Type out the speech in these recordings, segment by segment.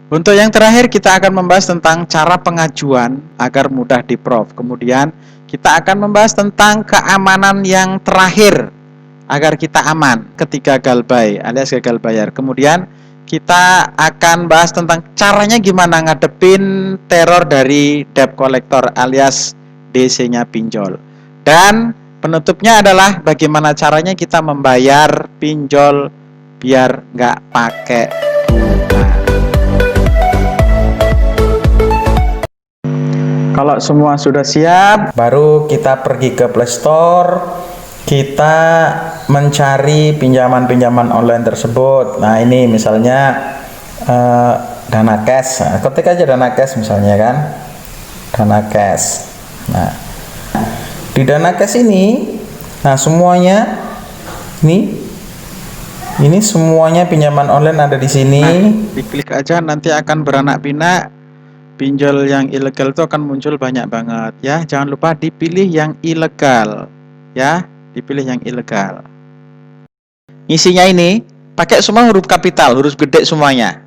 Untuk yang terakhir kita akan membahas tentang cara pengajuan agar mudah di-approve. Kemudian kita akan membahas tentang keamanan yang terakhir agar kita aman ketika gagal buy alias gagal bayar. Kemudian kita akan bahas tentang caranya gimana ngadepin teror dari debt collector alias DC-nya pinjol. Dan penutupnya adalah bagaimana caranya kita membayar pinjol biar nggak pakai bunga. Kalau semua sudah siap, baru kita pergi ke Play Store. Kita mencari pinjaman-pinjaman online tersebut. Nah, ini misalnya Dana Cash. Nah, ketik aja Dana Cash misalnya kan. Dana Cash. Nah, di Dana Cash ini, nah semuanya ini semuanya pinjaman online ada di sini. Nah, diklik aja nanti akan beranak pinak. Pinjol yang ilegal itu akan muncul banyak banget ya. Jangan lupa dipilih yang ilegal ya, dipilih yang ilegal. Isinya ini pakai semua huruf kapital, huruf gede semuanya.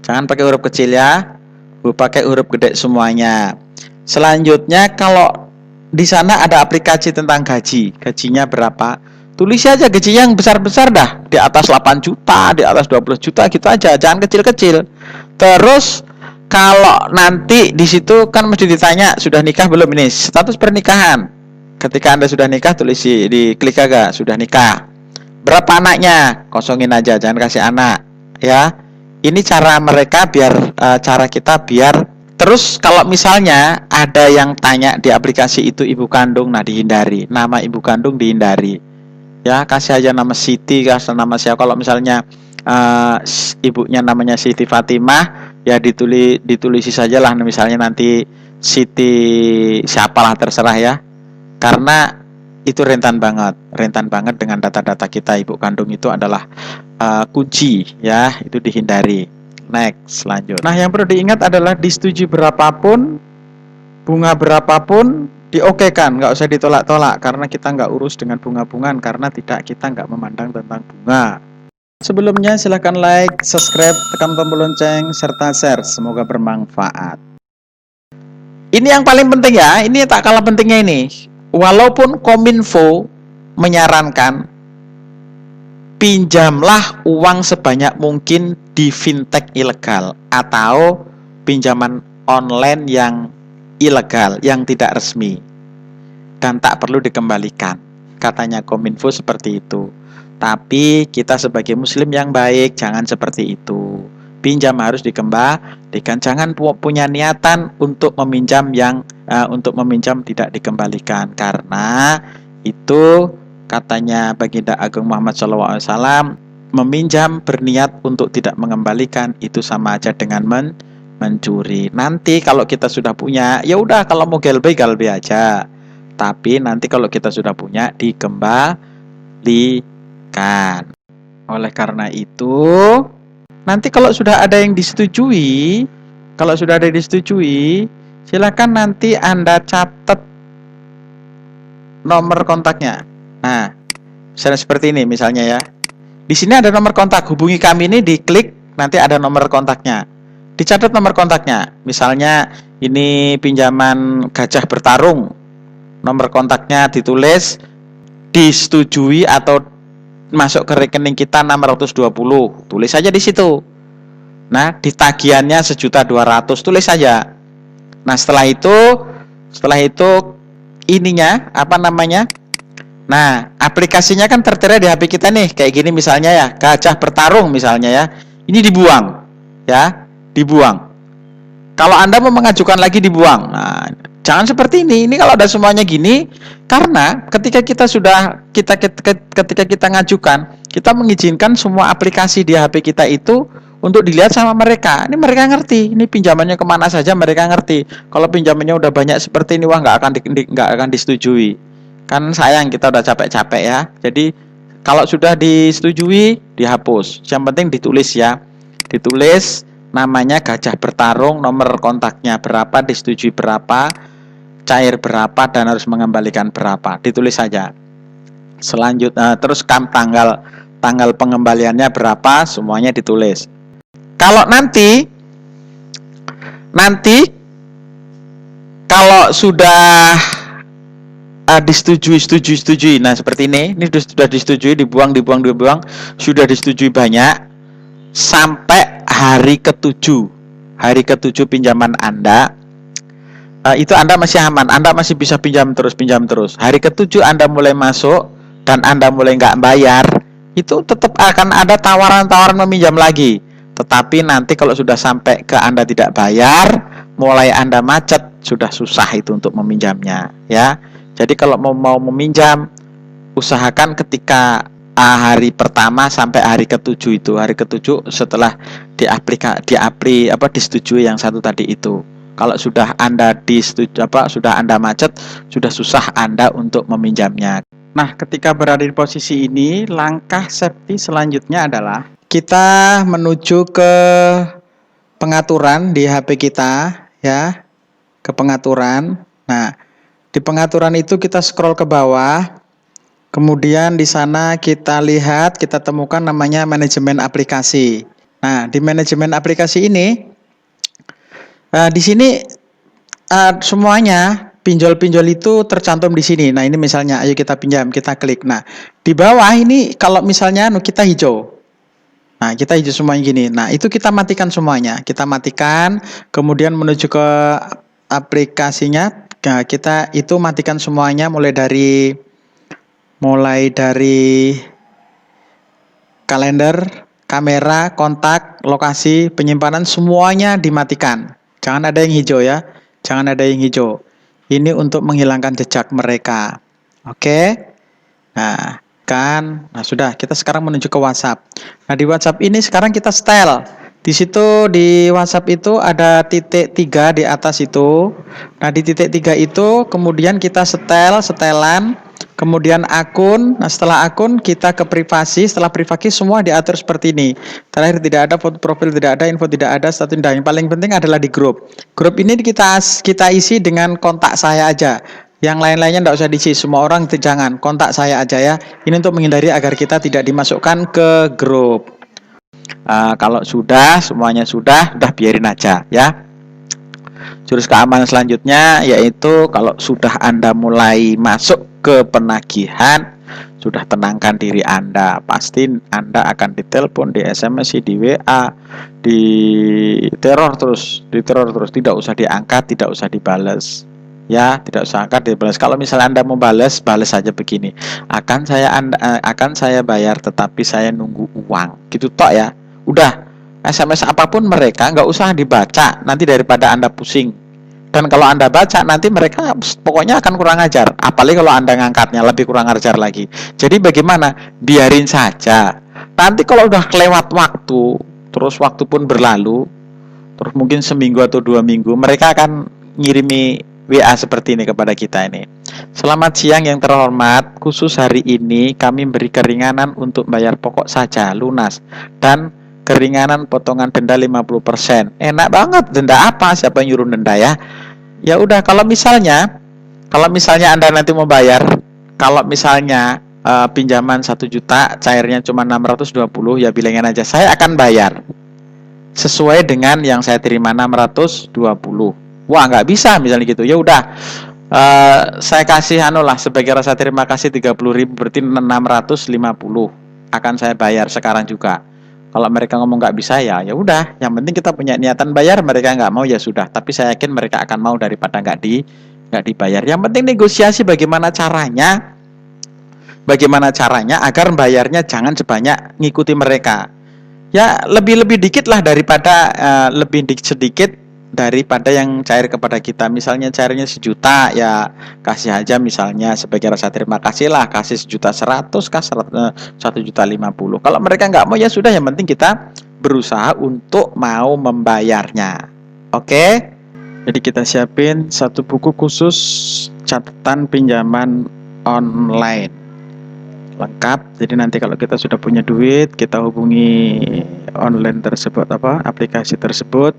Jangan pakai huruf kecil ya. Pakai huruf gede semuanya. Selanjutnya kalau di sana ada aplikasi tentang gaji, gajinya berapa? Tulis aja gajinya yang besar-besar dah, di atas 8 juta, di atas 12 juta gitu aja, jangan kecil-kecil. Terus kalau nanti di situ kan mesti ditanya sudah nikah belum, ini status pernikahan. Ketika Anda sudah nikah tulis di klik aja sudah nikah. Berapa anaknya? Kosongin aja, jangan kasih anak ya. Ini cara mereka biar cara kita biar. Terus kalau misalnya ada yang tanya di aplikasi itu ibu kandung, nah dihindari. Nama ibu kandung dihindari. Ya, kasih aja nama Siti, kasih nama siapa. Kalau misalnya ibunya namanya Siti Fatimah, ya ditulisi saja lah, misalnya nanti Siti siapalah terserah ya, karena itu rentan banget dengan data-data kita. Ibu kandung itu adalah kunci ya, itu dihindari. Next, lanjut. Nah, yang perlu diingat adalah disetujui berapapun, bunga berapapun diokekan, nggak usah ditolak-tolak karena kita nggak urus dengan bunga-bungaan, karena kita nggak memandang tentang bunga. Sebelumnya silahkan like, subscribe, tekan tombol lonceng, serta share. Semoga bermanfaat. Ini yang paling penting ya, ini tak kalah pentingnya ini. Walaupun Kominfo menyarankan pinjamlah uang sebanyak mungkin di fintech ilegal atau pinjaman online yang ilegal, yang tidak resmi dan tak perlu dikembalikan. Katanya Kominfo seperti itu. Tapi kita sebagai muslim yang baik jangan seperti itu. Pinjam harus dikembalikan. Jangan punya niatan untuk meminjam tidak dikembalikan, karena itu katanya Baginda Agung Muhammad SAW, meminjam berniat untuk tidak mengembalikan itu sama aja dengan mencuri. Nanti kalau kita sudah punya, ya udah, kalau mau galbe aja. Tapi nanti kalau kita sudah punya dikembalikan. Oleh karena itu, nanti kalau sudah ada yang disetujui, silakan nanti Anda catat nomor kontaknya. Nah, misalnya seperti ini misalnya ya. Di sini ada nomor kontak, hubungi kami, ini diklik, nanti ada nomor kontaknya. Dicatat nomor kontaknya. Misalnya ini pinjaman gajah bertarung. Nomor kontaknya ditulis, disetujui atau masuk ke rekening kita 620. Tulis saja di situ. Nah, di tagihannya 1.200.000, tulis saja. Nah, setelah itu ininya apa namanya? Nah, aplikasinya kan tertera di HP kita nih, kayak gini misalnya ya, gajah bertarung misalnya ya. Ini dibuang, ya, dibuang. Kalau Anda mau mengajukan lagi dibuang. Nah, jangan seperti ini. Ini kalau ada semuanya gini, karena ketika kita ngajukan, kita mengizinkan semua aplikasi di HP kita itu untuk dilihat sama mereka. Ini mereka ngerti, ini pinjamannya kemana saja mereka ngerti. Kalau pinjamannya udah banyak seperti ini, wah nggak akan disetujui. Kan sayang, kita udah capek-capek ya. Jadi kalau sudah disetujui, dihapus. Yang penting ditulis ya. Ditulis namanya gajah bertarung, nomor kontaknya berapa, disetujui berapa, cair berapa, dan harus mengembalikan berapa. Ditulis saja. Selanjutnya terus tanggal pengembaliannya berapa, semuanya ditulis. Kalau nanti Nanti kalau sudah disetujui. Nah, seperti ini sudah disetujui, dibuang, sudah disetujui banyak sampai hari ke-7. Hari ke-7 pinjaman Anda, itu Anda masih aman, Anda masih bisa pinjam terus. Hari ke-7 Anda mulai masuk dan Anda mulai nggak bayar, itu tetap akan ada tawaran-tawaran meminjam lagi. Tetapi nanti kalau sudah sampai ke Anda tidak bayar, mulai Anda macet, sudah susah itu untuk meminjamnya, ya. Jadi kalau mau meminjam, usahakan ketika hari pertama sampai hari ke-7 itu. Hari ke-7 setelah disetujui yang satu tadi itu. Kalau sudah Anda sudah Anda macet, sudah susah Anda untuk meminjamnya. Nah, ketika berada di posisi ini, langkah safety selanjutnya adalah kita menuju ke pengaturan di HP kita, ya. Ke pengaturan. Nah, di pengaturan itu kita scroll ke bawah, kemudian di sana kita lihat, kita temukan namanya manajemen aplikasi. Nah, di manajemen aplikasi ini, di sini semuanya pinjol-pinjol itu tercantum di sini. Nah, ini misalnya, ayo kita pinjam, kita klik. Nah, di bawah ini kalau misalnya kita hijau. Nah, kita hijau semuanya gini. Nah, itu kita matikan semuanya. Kita matikan, kemudian menuju ke aplikasinya. Nah, kita itu matikan semuanya mulai dari kalender, kamera, kontak, lokasi, penyimpanan, semuanya dimatikan. Jangan ada yang hijau ya. Jangan ada yang hijau. Ini untuk menghilangkan jejak mereka. Oke. Nah, sudah, kita sekarang menuju ke WhatsApp. Nah, di WhatsApp ini sekarang kita setel. Di situ di WhatsApp itu ada titik 3 di atas itu. Nah, di titik 3 itu kemudian kita setelan, kemudian akun. Nah, setelah akun kita ke privasi. Setelah privasi semua diatur seperti ini. Terakhir tidak ada foto profil, tidak ada info, tidak ada status. Yang paling penting adalah di grup. Grup ini kita isi dengan kontak saya aja. Yang lain-lainnya tidak usah diisi, semua orang jangan, kontak saya aja ya. Ini untuk menghindari agar kita tidak dimasukkan ke grup. Kalau semuanya sudah biarin aja ya. Jurus keamanan selanjutnya yaitu kalau sudah Anda mulai masuk ke penagihan, sudah tenangkan diri Anda. Pasti Anda akan ditelepon, di SMS, di WA, di teror terus, tidak usah diangkat, tidak usah dibales. Ya, tidak usah angkat, dibalas. Kalau misalnya Anda mau balas saja begini. Akan saya bayar, tetapi saya nunggu uang. Gitu tok ya. Udah, SMS apapun mereka nggak usah dibaca, nanti daripada Anda pusing. Dan kalau Anda baca, nanti mereka pokoknya akan kurang ajar. Apalagi kalau Anda ngangkatnya, lebih kurang ajar lagi. Jadi bagaimana? Biarin saja. Nanti kalau udah kelewat waktu, terus waktu pun berlalu, terus mungkin seminggu atau 2 minggu, mereka akan ngirimi WA seperti ini kepada kita ini. Selamat siang yang terhormat, khusus hari ini kami beri keringanan untuk bayar pokok saja, lunas. Dan keringanan potongan denda 50%. Enak banget, denda apa? Siapa yang nyuruh denda ya? Ya udah, kalau misalnya Anda nanti mau bayar, kalau misalnya pinjaman 1 juta, cairnya cuma 620, ya bilangin aja saya akan bayar sesuai dengan yang saya terima 620. Wah, nggak bisa misalnya gitu. Ya udah, saya kasih sebagai rasa terima kasih 30.000, berarti 650 akan saya bayar sekarang juga. Kalau mereka ngomong nggak bisa, ya udah. Yang penting kita punya niatan bayar, mereka nggak mau ya sudah. Tapi saya yakin mereka akan mau daripada nggak dibayar. Yang penting negosiasi bagaimana caranya agar bayarnya jangan sebanyak ngikuti mereka. Ya lebih dikit lah daripada sedikit daripada yang cair kepada kita. Misalnya cairnya 1 juta, ya kasih aja misalnya sebagai rasa terima kasih lah, kasih 1.100.000 kah, 1.050.000. Kalau mereka nggak mau ya sudah, yang penting kita berusaha untuk mau membayarnya. Oke? Jadi kita siapin 1 buku khusus catatan pinjaman online lengkap. Jadi nanti kalau kita sudah punya duit, kita hubungi online tersebut, aplikasi tersebut,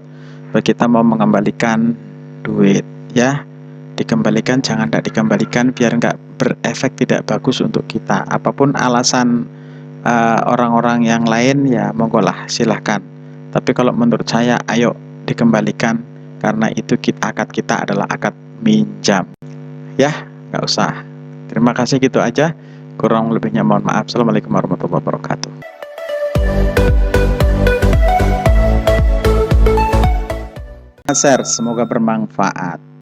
kita mau mengembalikan duit ya, dikembalikan, jangan tidak dikembalikan biar nggak berefek tidak bagus untuk kita. Apapun alasan orang-orang yang lain, ya monggo lah, silahkan. Tapi kalau menurut saya, ayo dikembalikan karena itu akad kita adalah akad minjam. Ya, nggak usah. Terima kasih, gitu aja. Kurang lebihnya mohon maaf. Assalamualaikum warahmatullahi wabarakatuh. Share, semoga bermanfaat.